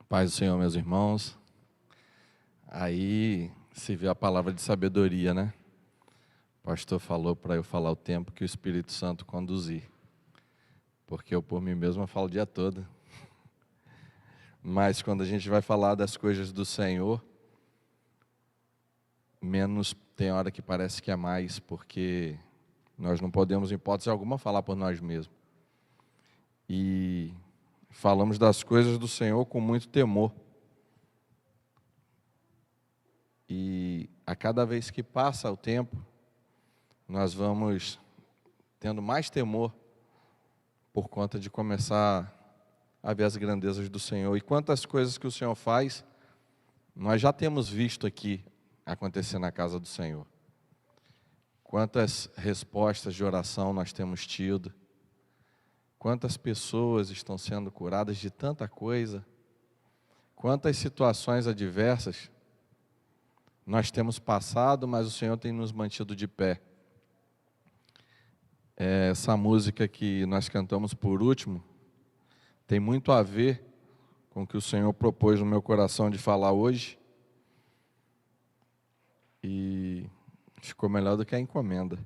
Paz do Senhor, meus irmãos. Aí se vê a palavra de sabedoria, né? O pastor falou para eu falar o tempo que o Espírito Santo conduzir. Porque eu por mim mesmo eu falo o dia todo. Mas quando a gente vai falar das coisas do Senhor, menos tem hora que parece que é mais, porque nós não podemos, em hipótese alguma, falar por nós mesmos. E falamos das coisas do Senhor com muito temor. E a cada vez que passa o tempo, nós vamos tendo mais temor por conta de começar a ver as grandezas do Senhor. E quantas coisas que o Senhor faz, nós já temos visto aqui acontecer na casa do Senhor. Quantas respostas de oração nós temos tido. Quantas pessoas estão sendo curadas de tanta coisa. Quantas situações adversas nós temos passado, mas o Senhor tem nos mantido de pé. Essa música que nós cantamos por último tem muito a ver com o que o Senhor propôs no meu coração de falar hoje. E ficou melhor do que a encomenda.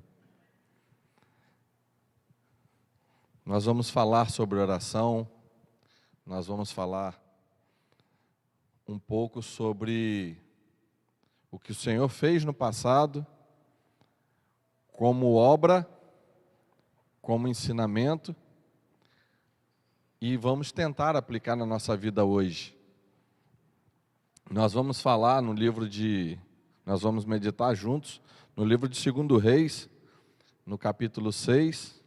Nós vamos falar sobre oração, nós vamos falar um pouco sobre o que o Senhor fez no passado, como obra, como ensinamento, e vamos tentar aplicar na nossa vida hoje. Nós vamos falar nós vamos meditar juntos no livro de 2 Reis, no capítulo 6,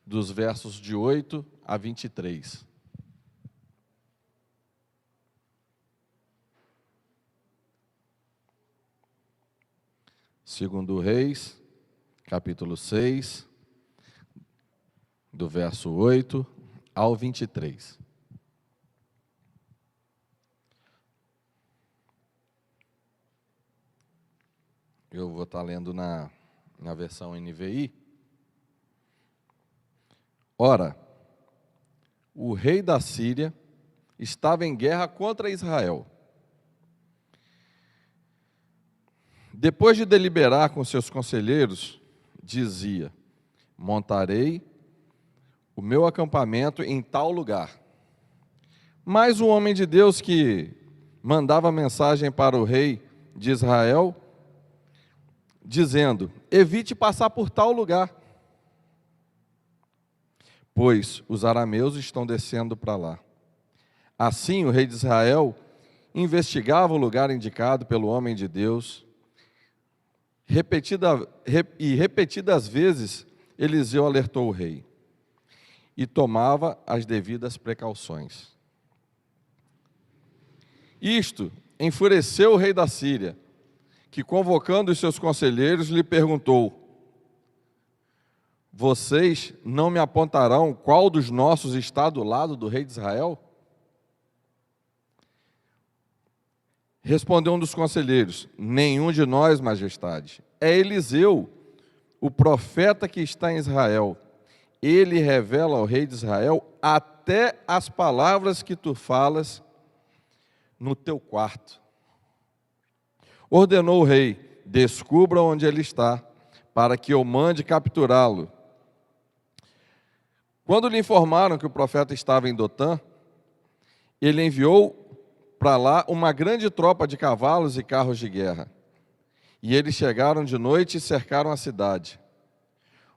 dos versos de 8 a 23. Segundo Reis, capítulo 6, do verso 8 ao 23. Eu vou estar lendo na versão NVI. Ora, o rei da Síria estava em guerra contra Israel. Depois de deliberar com seus conselheiros, dizia: montarei o meu acampamento em tal lugar. Mas o homem de Deus que mandava mensagem para o rei de Israel, dizendo: evite passar por tal lugar, pois os arameus estão descendo para lá. Assim o rei de Israel investigava o lugar indicado pelo homem de Deus. Repetidas vezes Eliseu alertou o rei e tomava as devidas precauções. Isto enfureceu o rei da Síria, que, convocando os seus conselheiros, lhe perguntou: vocês não me apontarão qual dos nossos está do lado do rei de Israel? Respondeu um dos conselheiros: nenhum de nós, majestade. É Eliseu, o profeta que está em Israel. Ele revela ao rei de Israel até as palavras que tu falas no teu quarto. Ordenou o rei: descubra onde ele está, para que eu mande capturá-lo. Quando lhe informaram que o profeta estava em Dotã, ele enviou para lá uma grande tropa de cavalos e carros de guerra. E eles chegaram de noite e cercaram a cidade.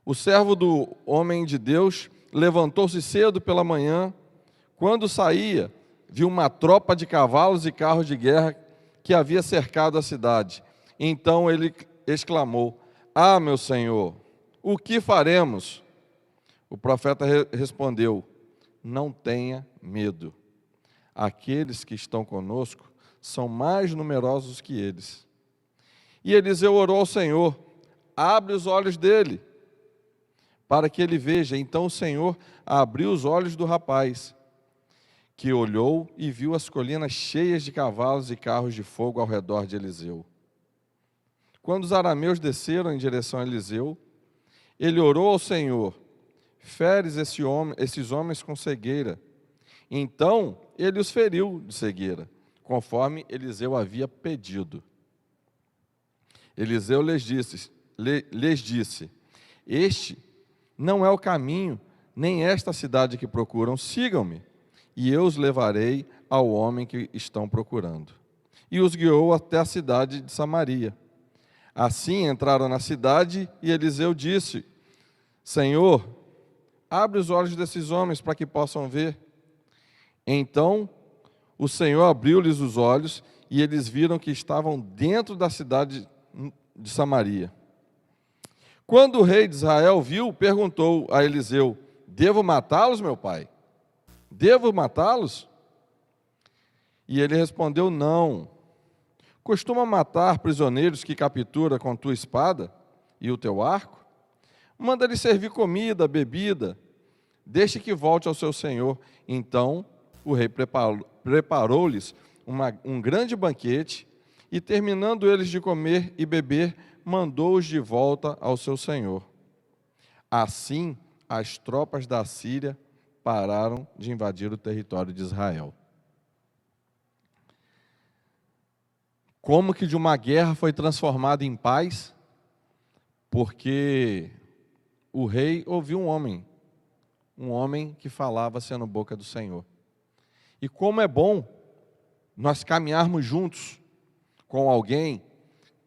O servo do homem de Deus levantou-se cedo pela manhã. Quando saía, viu uma tropa de cavalos e carros de guerra que havia cercado a cidade. Então ele exclamou: ah, meu senhor, o que faremos? O profeta respondeu: não tenha medo. Aqueles que estão conosco são mais numerosos que eles. E Eliseu orou ao Senhor: abre os olhos dele, para que ele veja. Então o Senhor abriu os olhos do rapaz, que olhou e viu as colinas cheias de cavalos e carros de fogo ao redor de Eliseu. Quando os arameus desceram em direção a Eliseu, ele orou ao Senhor: feres esses homens com cegueira. Então ele os feriu de cegueira, conforme Eliseu havia pedido. Eliseu lhes disse: este não é o caminho, nem esta cidade que procuram, sigam-me, e eu os levarei ao homem que estão procurando. E os guiou até a cidade de Samaria. Assim entraram na cidade, e Eliseu disse: Senhor, abre os olhos desses homens para que possam ver. Então o Senhor abriu-lhes os olhos, e eles viram que estavam dentro da cidade de Samaria. Quando o rei de Israel viu, perguntou a Eliseu: devo matá-los, meu pai? Devo matá-los? E ele respondeu: não. Costuma matar prisioneiros que captura com tua espada e o teu arco? Manda-lhe servir comida, bebida, deixe que volte ao seu senhor. Então o rei preparou-lhes um grande banquete, e terminando eles de comer e beber, mandou-os de volta ao seu senhor. Assim, as tropas da Síria pararam de invadir o território de Israel. Como que de uma guerra foi transformada em paz? Porque o rei ouviu um homem que falava sendo boca do Senhor. E como é bom nós caminharmos juntos com alguém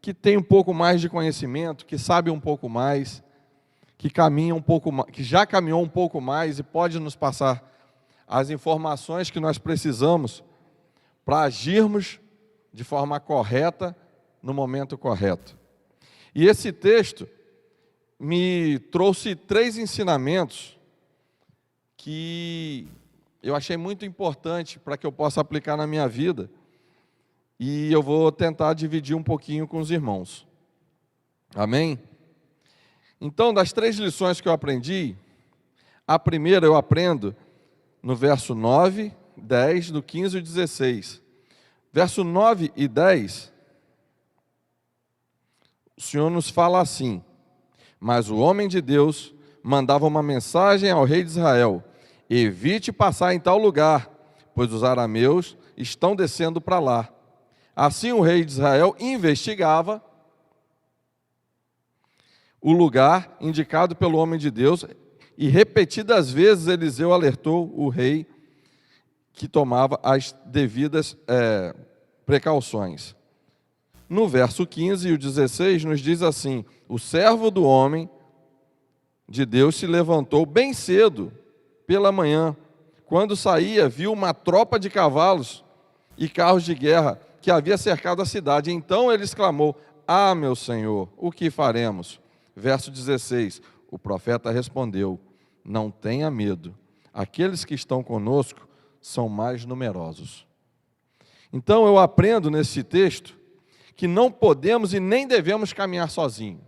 que tem um pouco mais de conhecimento, que sabe um pouco mais, que caminha um pouco mais, que já caminhou um pouco mais e pode nos passar as informações que nós precisamos para agirmos de forma correta no momento correto. E esse texto me trouxe 3 ensinamentos que eu achei muito importante para que eu possa aplicar na minha vida. E eu vou tentar dividir um pouquinho com os irmãos. Amém? Então, das 3 lições que eu aprendi, a primeira eu aprendo no verso 9, 10, do 15 e 16. Verso 9 e 10, o Senhor nos fala assim: mas o homem de Deus mandava uma mensagem ao rei de Israel: evite passar em tal lugar, pois os arameus estão descendo para lá. Assim o rei de Israel investigava o lugar indicado pelo homem de Deus, e repetidas vezes Eliseu alertou o rei que tomava as devidas precauções. No verso 15 e o 16 nos diz assim: o servo do homem de Deus se levantou bem cedo pela manhã. Quando saía, viu uma tropa de cavalos e carros de guerra que havia cercado a cidade. Então ele exclamou: ah, meu senhor, o que faremos? Verso 16, o profeta respondeu: não tenha medo, aqueles que estão conosco são mais numerosos. Então eu aprendo nesse texto que não podemos e nem devemos caminhar sozinhos.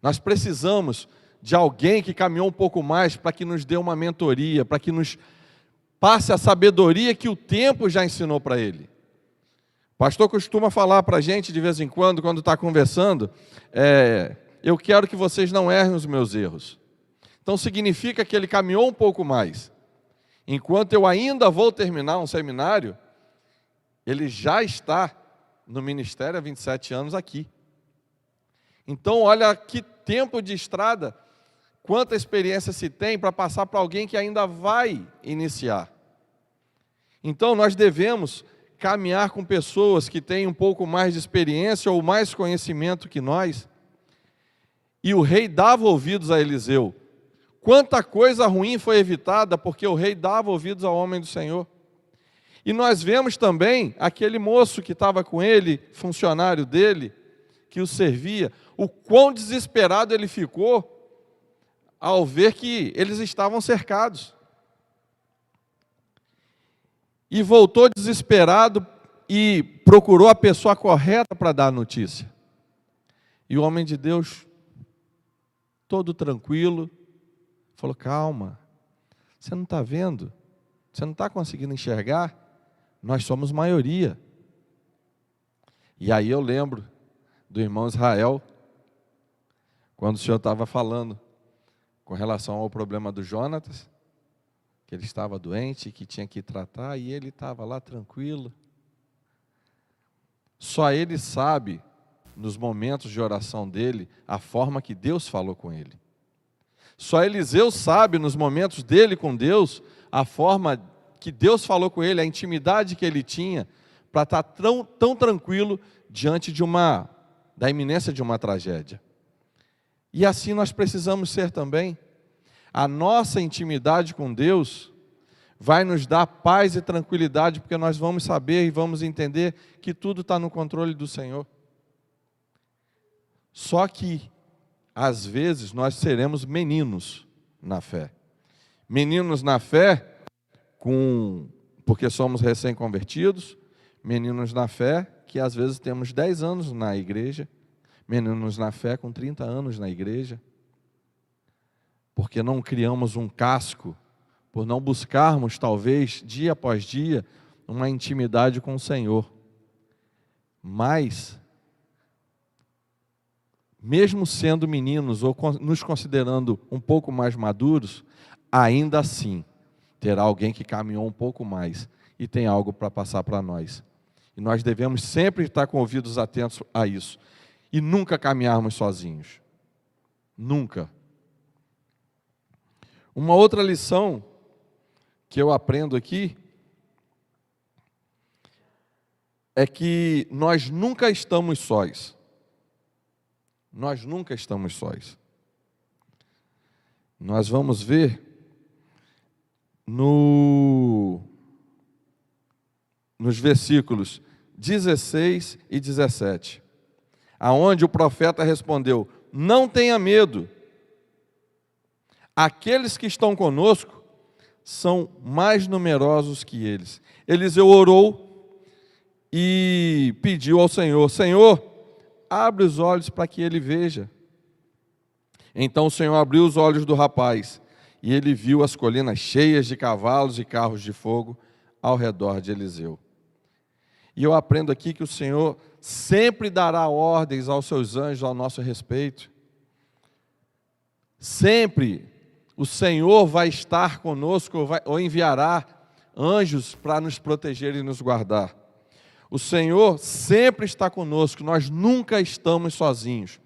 Nós precisamos de alguém que caminhou um pouco mais para que nos dê uma mentoria, para que nos passe a sabedoria que o tempo já ensinou para ele. O pastor costuma falar para a gente de vez em quando está conversando, eu quero que vocês não errem os meus erros. Então significa que ele caminhou um pouco mais. Enquanto eu ainda vou terminar um seminário, ele já está no ministério há 27 anos aqui. Então olha que tempo de estrada, quanta experiência se tem para passar para alguém que ainda vai iniciar. Então nós devemos caminhar com pessoas que têm um pouco mais de experiência ou mais conhecimento que nós. E o rei dava ouvidos a Eliseu. Quanta coisa ruim foi evitada porque o rei dava ouvidos ao homem do Senhor. E nós vemos também aquele moço que estava com ele, funcionário dele, que o servia, o quão desesperado ele ficou ao ver que eles estavam cercados. E voltou desesperado e procurou a pessoa correta para dar a notícia. E o homem de Deus, todo tranquilo, falou: calma, você não está vendo? Você não está conseguindo enxergar? Nós somos maioria. E aí eu lembro do irmão Israel, quando o senhor estava falando com relação ao problema do Jonatas, que ele estava doente, que tinha que tratar, e ele estava lá tranquilo. Só ele sabe, nos momentos de oração dele, a forma que Deus falou com ele. Só Eliseu sabe, nos momentos dele com Deus, a forma que Deus falou com ele, a intimidade que ele tinha, para estar tão tranquilo diante da iminência de uma tragédia. E assim nós precisamos ser também. A nossa intimidade com Deus vai nos dar paz e tranquilidade, porque nós vamos saber e vamos entender que tudo está no controle do Senhor. Só que, às vezes, nós seremos meninos na fé. Meninos na fé, porque somos recém-convertidos, meninos na fé, que às vezes temos 10 anos na igreja, meninos na fé com 30 anos na igreja, porque não criamos um casco, por não buscarmos, talvez, dia após dia, uma intimidade com o Senhor. Mas, mesmo sendo meninos ou nos considerando um pouco mais maduros, ainda assim, terá alguém que caminhou um pouco mais e tem algo para passar para nós. E nós devemos sempre estar com ouvidos atentos a isso. E nunca caminharmos sozinhos. Nunca. Uma outra lição que eu aprendo aqui é que nós nunca estamos sós. Nós nunca estamos sós. Nós vamos ver nos versículos 16 e 17, aonde o profeta respondeu: não tenha medo, aqueles que estão conosco são mais numerosos que eles. Eliseu orou e pediu ao Senhor: Senhor, abre os olhos para que ele veja. Então o Senhor abriu os olhos do rapaz, e ele viu as colinas cheias de cavalos e carros de fogo ao redor de Eliseu. E eu aprendo aqui que o Senhor sempre dará ordens aos seus anjos ao nosso respeito. Sempre o Senhor vai estar conosco, ou enviará anjos para nos proteger e nos guardar. O Senhor sempre está conosco, nós nunca estamos sozinhos.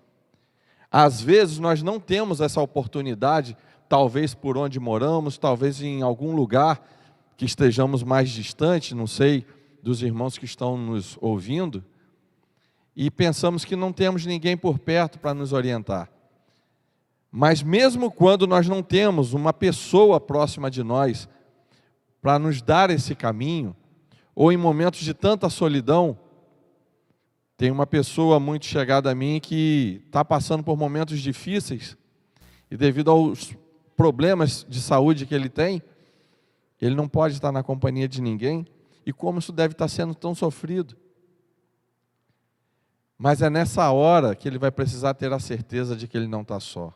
Às vezes nós não temos essa oportunidade, talvez por onde moramos, talvez em algum lugar que estejamos mais distante, não sei, dos irmãos que estão nos ouvindo, e pensamos que não temos ninguém por perto para nos orientar. Mas mesmo quando nós não temos uma pessoa próxima de nós para nos dar esse caminho, ou em momentos de tanta solidão, tem uma pessoa muito chegada a mim que está passando por momentos difíceis, e devido aos problemas de saúde que ele tem, ele não pode estar na companhia de ninguém, e como isso deve estar sendo tão sofrido. Mas é nessa hora que ele vai precisar ter a certeza de que ele não está só.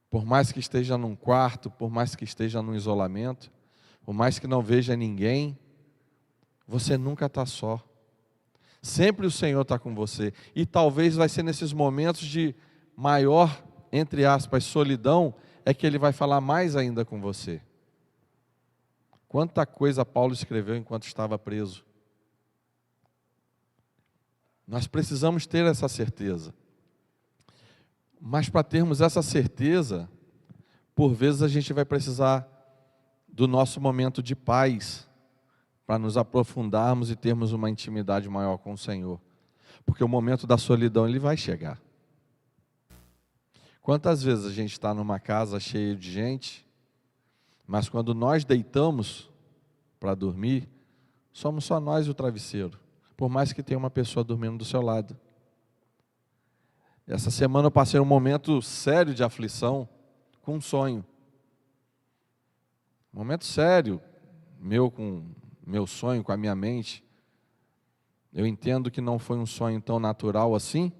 Por mais que esteja num quarto, por mais que esteja num isolamento, por mais que não veja ninguém, você nunca está só. Sempre o Senhor está com você. E talvez vai ser nesses momentos de maior, entre aspas, solidão, é que Ele vai falar mais ainda com você. Quanta coisa Paulo escreveu enquanto estava preso. Nós precisamos ter essa certeza. Mas para termos essa certeza, por vezes a gente vai precisar do nosso momento de paz, para nos aprofundarmos e termos uma intimidade maior com o Senhor. Porque o momento da solidão, ele vai chegar. Quantas vezes a gente está numa casa cheia de gente, mas quando nós deitamos para dormir, somos só nós e o travesseiro, por mais que tenha uma pessoa dormindo do seu lado. Essa semana eu passei um momento sério de aflição com um sonho. Um momento sério, com meu sonho, com a minha mente. Eu entendo que não foi um sonho tão natural assim,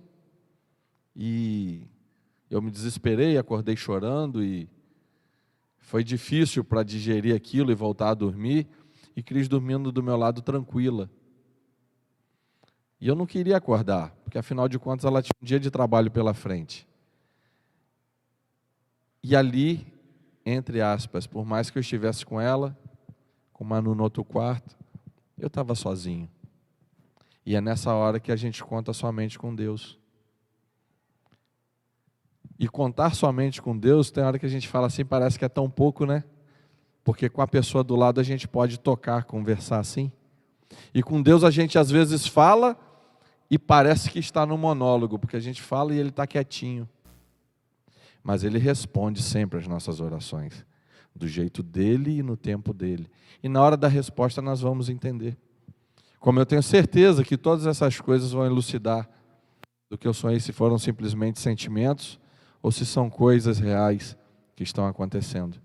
e eu me desesperei, acordei chorando, e foi difícil para digerir aquilo e voltar a dormir, e Cris dormindo do meu lado tranquila. E eu não queria acordar, porque afinal de contas ela tinha um dia de trabalho pela frente. E ali, entre aspas, por mais que eu estivesse com ela, com Manu no outro quarto, eu estava sozinho. E é nessa hora que a gente conta somente com Deus. E contar somente com Deus, tem hora que a gente fala assim, parece que é tão pouco, né? Porque com a pessoa do lado a gente pode tocar, conversar assim. E com Deus a gente às vezes fala e parece que está no monólogo, porque a gente fala e Ele está quietinho. Mas Ele responde sempre às nossas orações, do jeito dEle e no tempo dEle. E na hora da resposta nós vamos entender. Como eu tenho certeza que todas essas coisas vão elucidar do que eu sonhei, se foram simplesmente sentimentos ou se são coisas reais que estão acontecendo.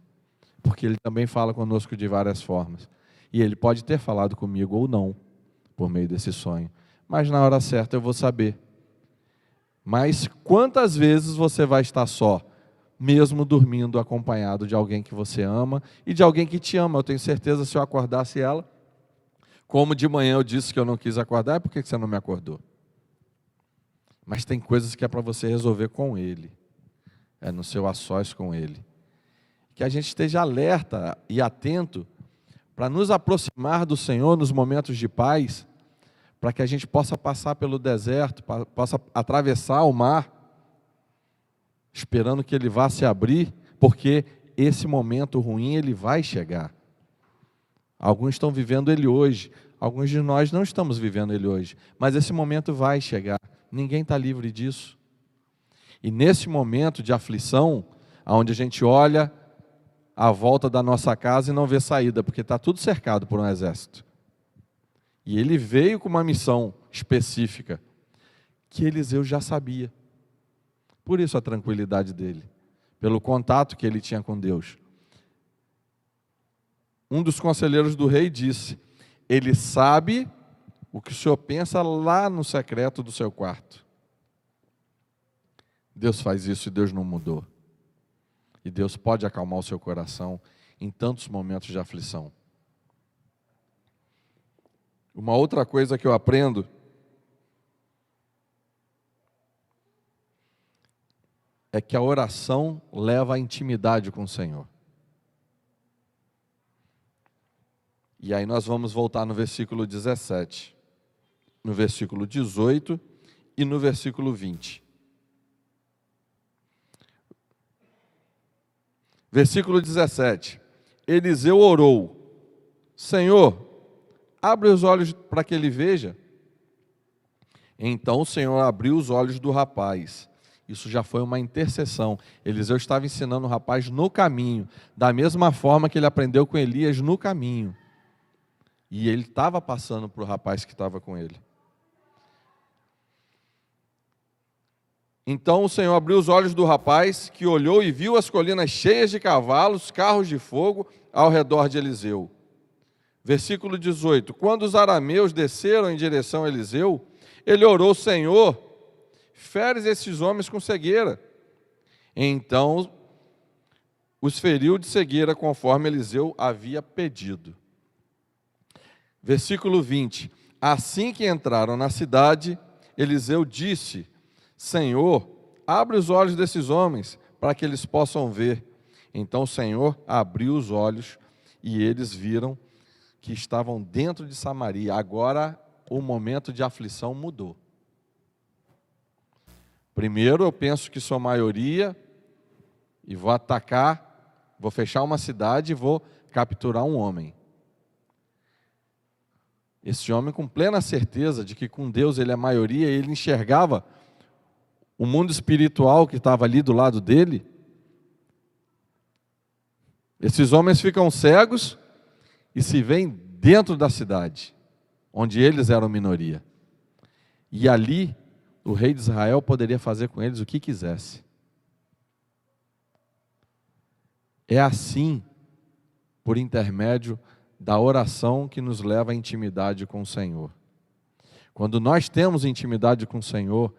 Porque Ele também fala conosco de várias formas. E Ele pode ter falado comigo ou não, por meio desse sonho. Mas na hora certa eu vou saber. Mas quantas vezes você vai estar só, mesmo dormindo acompanhado de alguém que você ama e de alguém que te ama? Eu tenho certeza, se eu acordasse ela, como de manhã eu disse que eu não quis acordar, por que você não me acordou? Mas tem coisas que é para você resolver com Ele. É no seu a sós com Ele. Que a gente esteja alerta e atento para nos aproximar do Senhor nos momentos de paz, para que a gente possa passar pelo deserto, possa atravessar o mar, esperando que Ele vá se abrir, porque esse momento ruim Ele vai chegar. Alguns estão vivendo ele hoje, alguns de nós não estamos vivendo ele hoje, mas esse momento vai chegar, ninguém está livre disso. E nesse momento de aflição, onde a gente olha à volta da nossa casa e não vê saída, porque está tudo cercado por um exército. E ele veio com uma missão específica, que Eliseu já sabia. Por isso a tranquilidade dele, pelo contato que ele tinha com Deus. Um dos conselheiros do rei disse: Ele sabe o que o senhor pensa lá no secreto do seu quarto. Deus faz isso e Deus não mudou. E Deus pode acalmar o seu coração em tantos momentos de aflição. Uma outra coisa que eu aprendo é que a oração leva à intimidade com o Senhor. E aí nós vamos voltar no versículo 17, no versículo 18 e no versículo 20. Versículo 17. Eliseu orou: Senhor, abre os olhos para que ele veja. Então o Senhor abriu os olhos do rapaz. Isso já foi uma intercessão. Eliseu estava ensinando o rapaz no caminho, da mesma forma que ele aprendeu com Elias no caminho. E ele estava passando para o rapaz que estava com ele. Então o Senhor abriu os olhos do rapaz, que olhou e viu as colinas cheias de cavalos, carros de fogo ao redor de Eliseu. Versículo 18. Quando os arameus desceram em direção a Eliseu, ele orou: Senhor, feres esses homens com cegueira. Então os feriu de cegueira, conforme Eliseu havia pedido. Versículo 20. Assim que entraram na cidade, Eliseu disse: Senhor, abre os olhos desses homens, para que eles possam ver. Então o Senhor abriu os olhos, e eles viram que estavam dentro de Samaria. Agora o momento de aflição mudou. Primeiro eu penso que sou maioria, e vou atacar, vou fechar uma cidade e vou capturar um homem. Esse homem, com plena certeza de que com Deus ele é maioria, ele enxergava o mundo espiritual que estava ali do lado dele. Esses homens ficam cegos e se veem dentro da cidade, onde eles eram minoria. E ali, o rei de Israel poderia fazer com eles o que quisesse. É assim, por intermédio da oração, que nos leva à intimidade com o Senhor. Quando nós temos intimidade com o Senhor,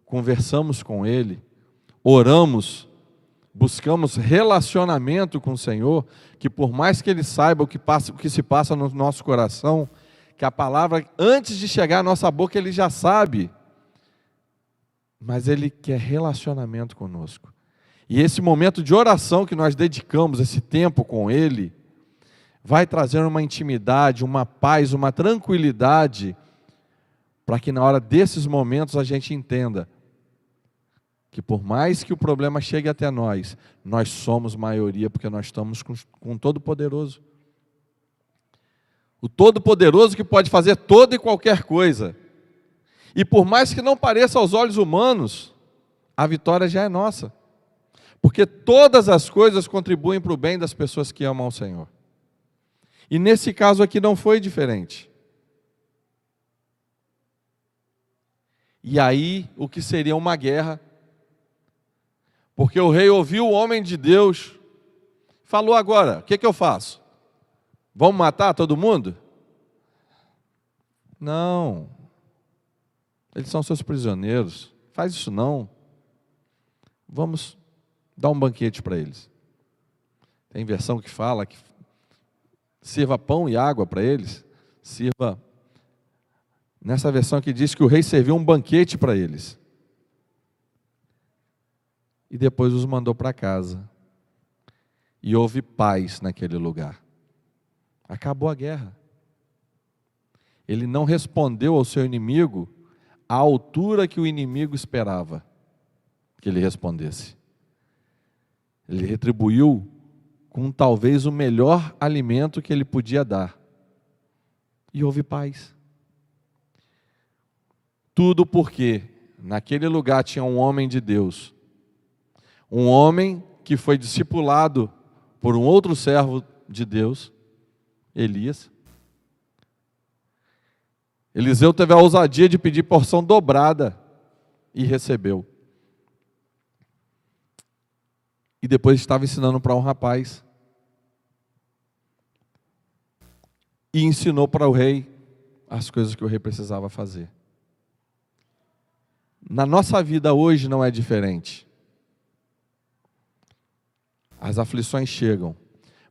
conversamos com Ele, oramos, buscamos relacionamento com o Senhor, que por mais que Ele saiba o que se passa no nosso coração, que a palavra, antes de chegar à nossa boca, Ele já sabe, mas Ele quer relacionamento conosco. E esse momento de oração que nós dedicamos, esse tempo com Ele, vai trazer uma intimidade, uma paz, uma tranquilidade, para que na hora desses momentos a gente entenda que por mais que o problema chegue até nós, nós somos maioria, porque nós estamos com o Todo-Poderoso. O Todo-Poderoso que pode fazer toda e qualquer coisa. E por mais que não pareça aos olhos humanos, a vitória já é nossa. Porque todas as coisas contribuem para o bem das pessoas que amam ao Senhor. E nesse caso aqui não foi diferente. E aí, o que seria uma guerra? Porque o rei ouviu o homem de Deus, falou agora, o que eu faço? Vamos matar todo mundo? Não. Eles são seus prisioneiros. Faz isso não. Vamos dar um banquete para eles. Tem versão que fala que sirva pão e água para eles. Sirva. Nessa versão que diz que o rei serviu um banquete para eles. E depois os mandou para casa. E houve paz naquele lugar. Acabou a guerra. Ele não respondeu ao seu inimigo à altura que o inimigo esperava que ele respondesse. Ele retribuiu com talvez o melhor alimento que ele podia dar. E houve paz. Tudo porque naquele lugar tinha um homem de Deus. Um homem que foi discipulado por um outro servo de Deus, Elias. Eliseu teve a ousadia de pedir porção dobrada e recebeu. E depois estava ensinando para um rapaz. E ensinou para o rei as coisas que o rei precisava fazer. Na nossa vida hoje não é diferente. As aflições chegam,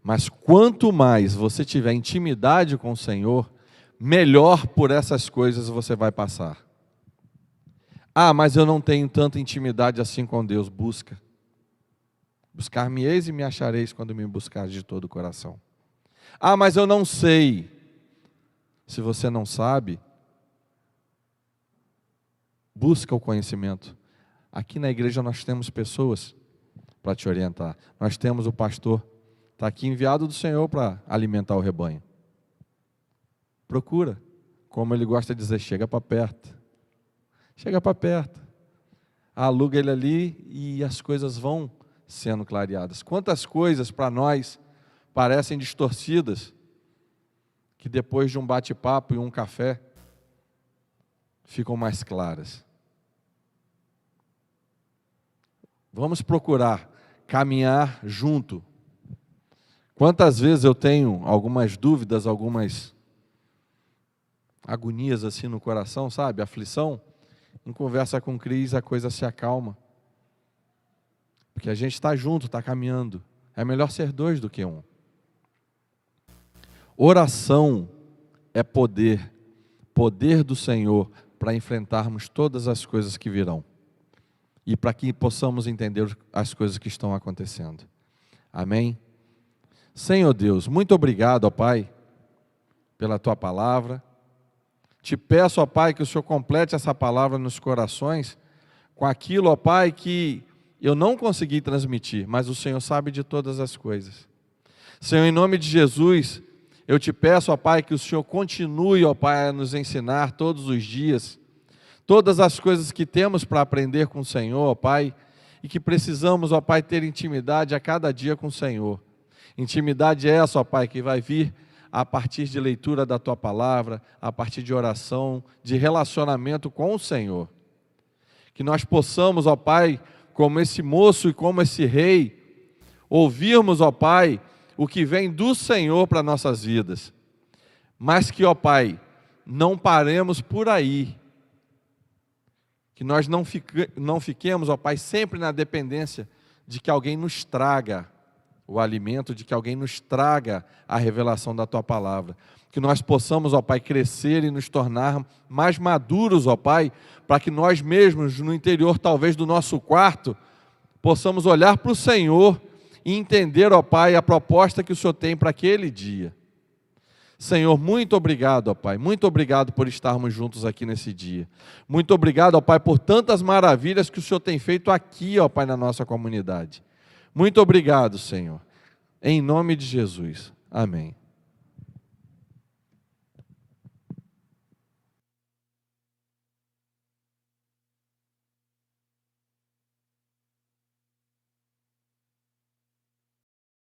mas quanto mais você tiver intimidade com o Senhor, melhor por essas coisas você vai passar. Ah, mas eu não tenho tanta intimidade assim com Deus. Busca. Buscar-me-eis e me achareis quando me buscares de todo o coração. Ah, mas eu não sei. Se você não sabe, busca o conhecimento. Aqui na igreja nós temos pessoas para te orientar. Nós temos o pastor, está aqui enviado do Senhor para alimentar o rebanho. Procura, como ele gosta de dizer, chega para perto. Chega para perto. Aluga ele ali e as coisas vão sendo clareadas. Quantas coisas para nós parecem distorcidas, que depois de um bate-papo e um café, ficam mais claras. Vamos procurar caminhar junto. Quantas vezes eu tenho algumas dúvidas, algumas agonias assim no coração, sabe? Aflição. Em conversa com Cris, a coisa se acalma. Porque a gente está junto, está caminhando. É melhor ser dois do que um. Oração é poder. Poder do Senhor para enfrentarmos todas as coisas que virão. E para que possamos entender as coisas que estão acontecendo. Amém? Senhor Deus, muito obrigado, ó Pai, pela Tua palavra. Te peço, ó Pai, que o Senhor complete essa palavra nos corações, com aquilo, ó Pai, que eu não consegui transmitir, mas o Senhor sabe de todas as coisas. Senhor, em nome de Jesus, eu te peço, ó Pai, que o Senhor continue, ó Pai, a nos ensinar todos os dias, todas as coisas que temos para aprender com o Senhor, ó Pai, e que precisamos, ó Pai, ter intimidade a cada dia com o Senhor. Intimidade é essa, ó Pai, que vai vir a partir de leitura da Tua palavra, a partir de oração, de relacionamento com o Senhor. Que nós possamos, ó Pai, como esse moço e como esse rei, ouvirmos, ó Pai, o que vem do Senhor para nossas vidas. Mas que, ó Pai, não paremos por aí. Que nós não fiquemos, ó Pai, sempre na dependência de que alguém nos traga o alimento, de que alguém nos traga a revelação da Tua palavra. Que nós possamos, ó Pai, crescer e nos tornar mais maduros, ó Pai, para que nós mesmos, no interior talvez do nosso quarto, possamos olhar para o Senhor e entender, ó Pai, a proposta que o Senhor tem para aquele dia. Senhor, muito obrigado, ó Pai, muito obrigado por estarmos juntos aqui nesse dia. Muito obrigado, ó Pai, por tantas maravilhas que o Senhor tem feito aqui, ó Pai, na nossa comunidade. Muito obrigado, Senhor. Em nome de Jesus. Amém.